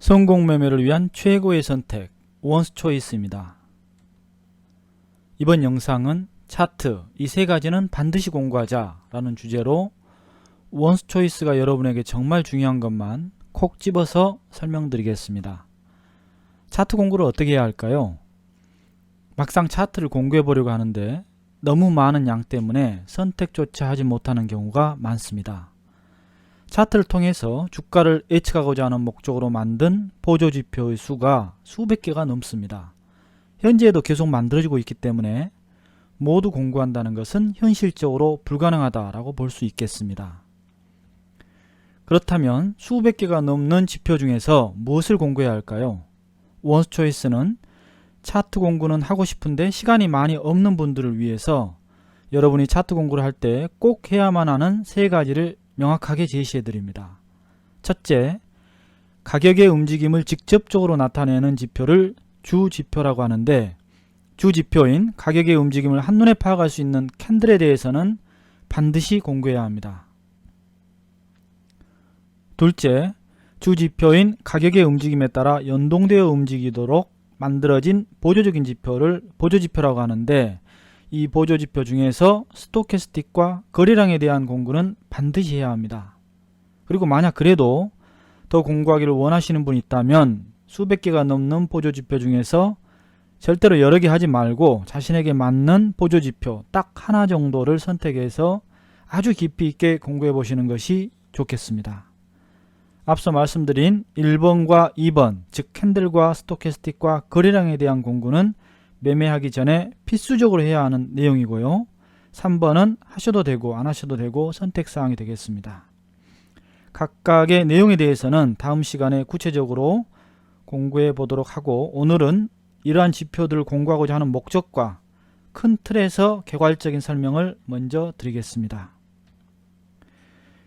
성공 매매를 위한 최고의 선택 원스 초이스입니다. 이번 영상은 차트 이 세 가지는 반드시 공부하자 라는 주제로 원스 초이스가 여러분에게 정말 중요한 것만 콕 집어서 설명드리겠습니다. 차트 공부를 어떻게 해야 할까요? 막상 차트를 공부해 보려고 하는데 너무 많은 양 때문에 선택조차 하지 못하는 경우가 많습니다. 차트를 통해서 주가를 예측하고자 하는 목적으로 만든 보조지표의 수가 수백 개가 넘습니다. 현재에도 계속 만들어지고 있기 때문에 모두 공부한다는 것은 현실적으로 불가능하다라고 볼 수 있겠습니다. 그렇다면 수백 개가 넘는 지표 중에서 무엇을 공부해야 할까요? 원스 초이스는 차트 공부는 하고 싶은데 시간이 많이 없는 분들을 위해서 여러분이 차트 공부를 할 때 꼭 해야만 하는 세 가지를 명확하게 제시해 드립니다. 첫째, 가격의 움직임을 직접적으로 나타내는 지표를 주지표라고 하는데, 주지표인 가격의 움직임을 한눈에 파악할 수 있는 캔들에 대해서는 반드시 공부해야 합니다. 둘째, 주지표인 가격의 움직임에 따라 연동되어 움직이도록 만들어진 보조적인 지표를 보조지표라고 하는데, 이 보조지표 중에서 스토캐스틱과 거래량에 대한 공부는 반드시 해야 합니다. 그리고 만약 그래도 더 공부하기를 원하시는 분이 있다면 수백 개가 넘는 보조지표 중에서 절대로 여러 개 하지 말고 자신에게 맞는 보조지표 딱 하나 정도를 선택해서 아주 깊이 있게 공부해 보시는 것이 좋겠습니다. 앞서 말씀드린 1번과 2번, 즉 캔들과 스토캐스틱과 거래량에 대한 공부는 매매하기 전에 필수적으로 해야 하는 내용이고요. 3번은 하셔도 되고 안 하셔도 되고 선택사항이 되겠습니다. 각각의 내용에 대해서는 다음 시간에 구체적으로 공부해 보도록 하고, 오늘은 이러한 지표들을 공부하고자 하는 목적과 큰 틀에서 개괄적인 설명을 먼저 드리겠습니다.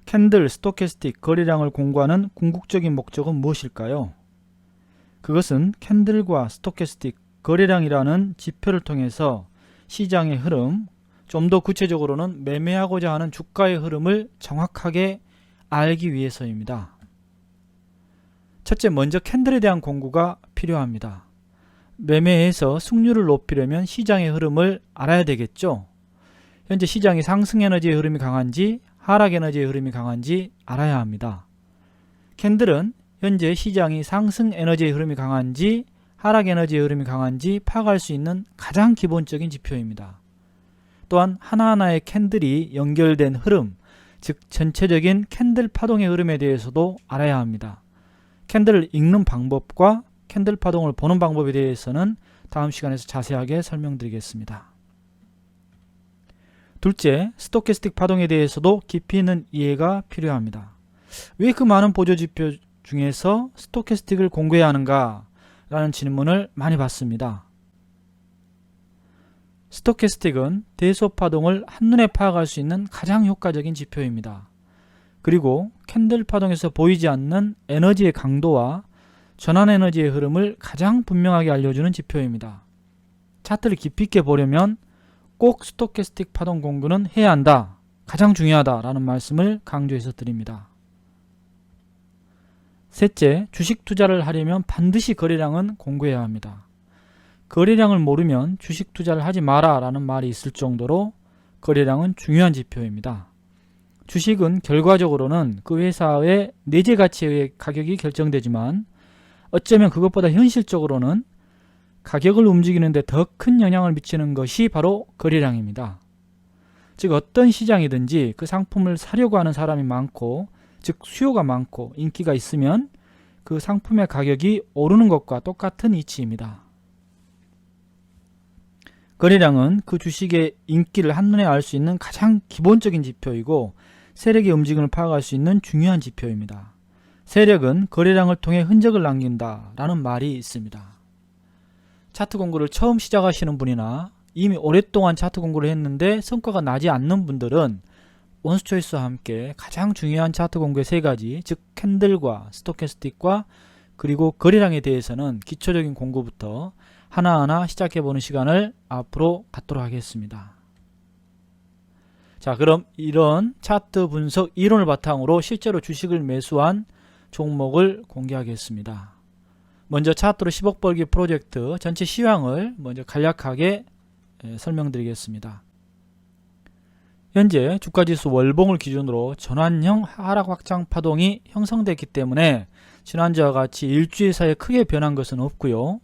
캔들, 스토캐스틱, 거래량을 공부하는 궁극적인 목적은 무엇일까요? 그것은 캔들과 스토캐스틱, 거래량이라는 지표를 통해서 시장의 흐름, 좀 더 구체적으로는 매매하고자 하는 주가의 흐름을 정확하게 알기 위해서입니다. 첫째, 먼저 캔들에 대한 공부가 필요합니다. 매매에서 승률을 높이려면 시장의 흐름을 알아야 되겠죠. 현재 시장이 상승 에너지의 흐름이 강한지 하락 에너지의 흐름이 강한지 알아야 합니다. 캔들은 현재 시장이 상승 에너지의 흐름이 강한지 하락 에너지의 흐름이 강한지 파악할 수 있는 가장 기본적인 지표입니다. 또한 하나하나의 캔들이 연결된 흐름, 즉 전체적인 캔들 파동의 흐름에 대해서도 알아야 합니다. 캔들을 읽는 방법과 캔들 파동을 보는 방법에 대해서는 다음 시간에서 자세하게 설명드리겠습니다. 둘째, 스토캐스틱 파동에 대해서도 깊이 있는 이해가 필요합니다. 왜 그 많은 보조지표 중에서 스토캐스틱을 공부해야 하는가? 라는 질문을 많이 받습니다. 스토캐스틱은 대소 파동을 한눈에 파악할 수 있는 가장 효과적인 지표입니다. 그리고 캔들 파동에서 보이지 않는 에너지의 강도와 전환 에너지의 흐름을 가장 분명하게 알려주는 지표입니다. 차트를 깊이 있게 보려면 꼭 스토캐스틱 파동 공부는 해야 한다, 가장 중요하다라는 말씀을 강조해서 드립니다. 셋째, 주식 투자를 하려면 반드시 거래량은 공부해야 합니다. 거래량을 모르면 주식 투자를 하지 마라 라는 말이 있을 정도로 거래량은 중요한 지표입니다. 주식은 결과적으로는 그 회사의 내재 가치에 의해 가격이 결정되지만 어쩌면 그것보다 현실적으로는 가격을 움직이는데 더 큰 영향을 미치는 것이 바로 거래량입니다. 즉 어떤 시장이든지 그 상품을 사려고 하는 사람이 많고, 즉 수요가 많고 인기가 있으면 그 상품의 가격이 오르는 것과 똑같은 이치입니다. 거래량은 그 주식의 인기를 한눈에 알 수 있는 가장 기본적인 지표이고 세력의 움직임을 파악할 수 있는 중요한 지표입니다. 세력은 거래량을 통해 흔적을 남긴다 라는 말이 있습니다. 차트 공부를 처음 시작하시는 분이나 이미 오랫동안 차트 공부를 했는데 성과가 나지 않는 분들은 원스 초이스와 함께 가장 중요한 차트 공부의 세 가지, 즉 캔들과 스토캐스틱과 그리고 거래량에 대해서는 기초적인 공부부터 하나하나 시작해보는 시간을 앞으로 갖도록 하겠습니다. 자, 그럼 이런 차트 분석 이론을 바탕으로 실제로 주식을 매수한 종목을 공개하겠습니다. 먼저 차트로 10억 벌기 프로젝트 전체 시황을 먼저 간략하게 설명드리겠습니다. 현재 주가지수 월봉을 기준으로 전환형 하락 확장 파동이 형성됐기 때문에 지난주와 같이 일주일 사이에 크게 변한 것은 없고요.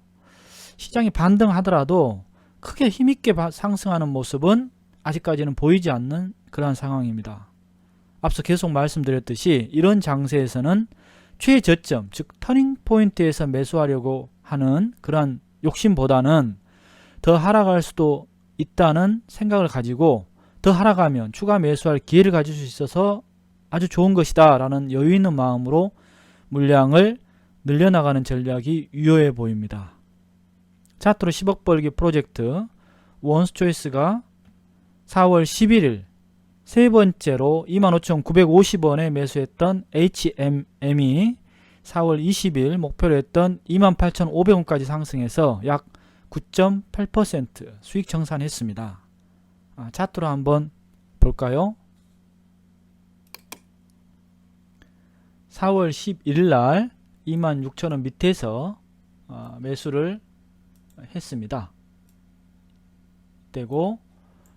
시장이 반등하더라도 크게 힘있게 상승하는 모습은 아직까지는 보이지 않는 그러한 상황입니다. 앞서 계속 말씀드렸듯이 이런 장세에서는 최저점, 즉 터닝 포인트에서 매수하려고 하는 그러한 욕심보다는 더 하락할 수도 있다는 생각을 가지고 더 하락하면 추가 매수할 기회를 가질 수 있어서 아주 좋은 것이다 라는 여유 있는 마음으로 물량을 늘려나가는 전략이 유효해 보입니다. 차트로 10억 벌기 프로젝트 원스초이스가 4월 11일 세 번째로 25,950원에 매수했던 HMM이 4월 20일 목표로 했던 28,500원까지 상승해서 약 9.8% 수익 청산했습니다. 차트로 한번 볼까요? 4월 11일 날 26,000원 밑에서 매수를 했습니다. 되고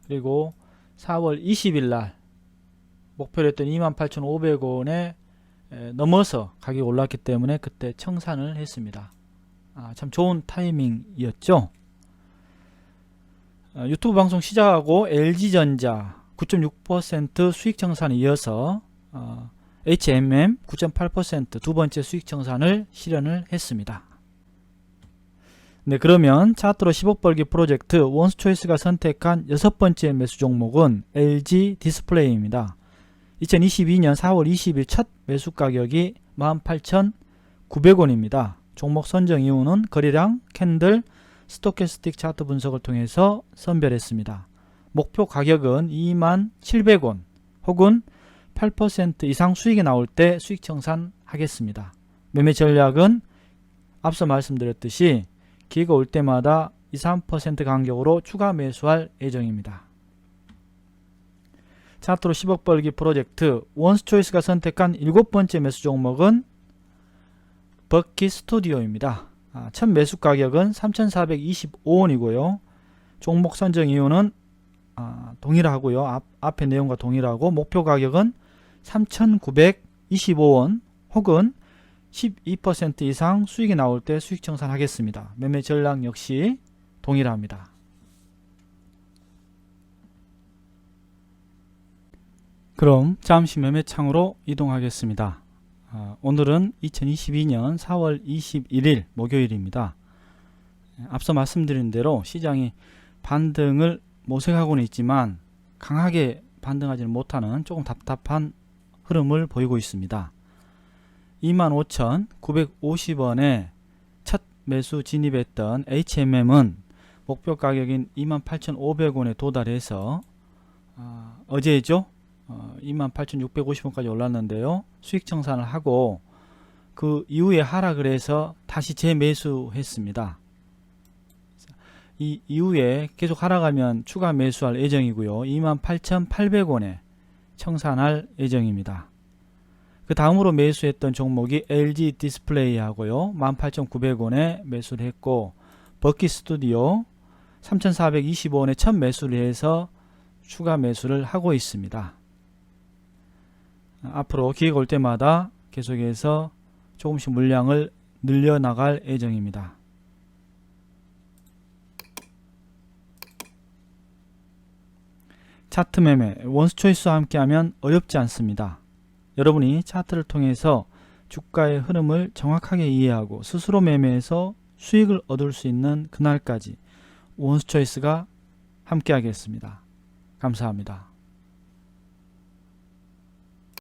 그리고 4월 20일 날 목표로 했던 28,500원에 넘어서 가격이 올랐기 때문에 그때 청산을 했습니다. 참 좋은 타이밍이었죠. 유튜브 방송 시작하고 LG전자 9.6% 수익 청산에 이어서 HMM 9.8% 두 번째 수익 청산을 실현을 했습니다. 네, 그러면 차트로 10억 벌기 프로젝트 원스초이스가 선택한 여섯 번째 매수 종목은 LG 디스플레이입니다. 2022년 4월 20일 첫 매수 가격이 18,900원입니다. 종목 선정 이유는 거래량, 캔들, 스토캐스틱 차트 분석을 통해서 선별했습니다. 목표 가격은 27,000원 혹은 8% 이상 수익이 나올 때 수익 청산하겠습니다. 매매 전략은 앞서 말씀드렸듯이 기회가 올 때마다 2-3% 간격으로 추가 매수할 예정입니다. 차트로 10억 벌기 프로젝트 원스초이스가 선택한 일곱 번째 매수 종목은 버킷 스튜디오입니다. 첫 매수 가격은 3,425원이고요. 종목 선정 이유는 동일하고요. 앞의 내용과 동일하고 목표 가격은 3,925원 혹은 12% 이상 수익이 나올 때 수익 청산하겠습니다. 매매 전략 역시 동일합니다. 그럼 잠시 매매창으로 이동하겠습니다. 오늘은 2022년 4월 21일 목요일입니다. 앞서 말씀드린 대로 시장이 반등을 모색하고는 있지만 강하게 반등하지는 못하는 조금 답답한 흐름을 보이고 있습니다. 25,950원에 첫 매수 진입했던 HMM은 목표 가격인 28,500원에 도달해서 어제죠? 28,650원까지 올랐는데요. 수익 청산을 하고 그 이후에 하락을 해서 다시 재매수했습니다. 이 이후에 계속 하락하면 추가 매수할 예정이고요. 28,800원에 청산할 예정입니다. 그 다음으로 매수했던 종목이 LG 디스플레이 하고요. 18,900원에 매수를 했고 버킷 스튜디오 3,425원에 첫 매수를 해서 추가 매수를 하고 있습니다. 앞으로 기회가 올 때마다 계속해서 조금씩 물량을 늘려나갈 예정입니다. 차트 매매 원스초이스와 함께하면 어렵지 않습니다. 여러분이 차트를 통해서 주가의 흐름을 정확하게 이해하고 스스로 매매해서 수익을 얻을 수 있는 그날까지 원스초이스가 함께하겠습니다. 감사합니다.